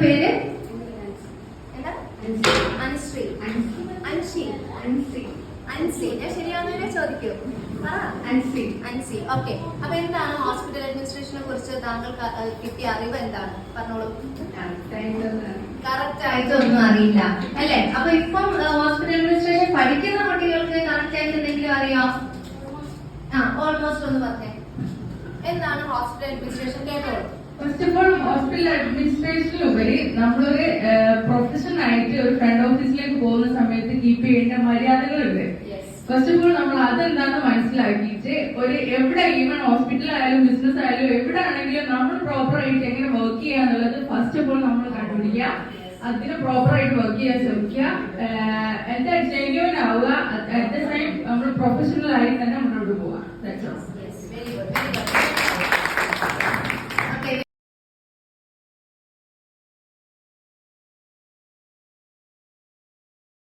പേര്? അനുശ്രീ. അൻഷി. അൻസി. ഞാൻ ശരിയാണെന്നെ ചോദിക്കൂ. അൻസി. ഓക്കെ. അപ്പൊ എന്താണ് ഹോസ്പിറ്റൽ അഡ്മിനിസ്ട്രേഷനെ കുറിച്ച് താങ്കൾ കിട്ടിയ അറിവ് എന്താണ്? പറഞ്ഞോളൂ. കറക്റ്റ് ആയിട്ടൊന്നും അറിയില്ല അല്ലെ? അപ്പൊ ഇപ്പം ഹോസ്പിറ്റൽ അഡ്മിനിസ്ട്രേഷൻ പഠിക്കുന്ന കുട്ടികൾക്ക് കറക്റ്റ് ആയിട്ട് എന്തെങ്കിലും അറിയാം? ഓൾമോസ്റ്റ് ഒന്ന് പറഞ്ഞേ. എന്താണ് ഹോസ്പിറ്റൽ അഡ്മിനിസ്ട്രേഷൻ? കേട്ടോളൂ. ഫസ്റ്റ് ഓഫ് ഓൾ ഹോസ്പിറ്റൽ അഡ്മിനിസ്ട്രേഷനിലുപരി നമ്മളൊരു പ്രൊഫഷൻ ആയിട്ട് ഒരു ഫ്രണ്ട് ഓഫീസിലേക്ക് പോകുന്ന സമയത്ത് കീപ്പ് ചെയ്യേണ്ട മര്യാദകളുണ്ട്. ഫസ്റ്റ് ഓഫ് ഓൾ നമ്മൾ അതെന്താണെന്ന് മനസ്സിലാക്കിയിട്ട് ഒരു എവിടെ ഈവൻ ഹോസ്പിറ്റൽ ആയാലും ബിസിനസ് ആയാലും എവിടെ ആണെങ്കിലും നമ്മൾ പ്രോപ്പർ ആയിട്ട് എങ്ങനെ വർക്ക് ചെയ്യാന്നുള്ളത് ഫസ്റ്റ് ഓഫ് ഓൾ നമ്മൾ കണ്ടുപിടിക്കുക. അതിന് പ്രോപ്പർ ആയിട്ട് വർക്ക് ചെയ്യാൻ ശ്രമിക്കുക. എന്താ ജെന്യൂൻ ആവുക. അറ്റ് ദ ടൈം നമ്മൾ പ്രൊഫഷണൽ ആയി തന്നെ മുന്നോട്ട് പോകുക.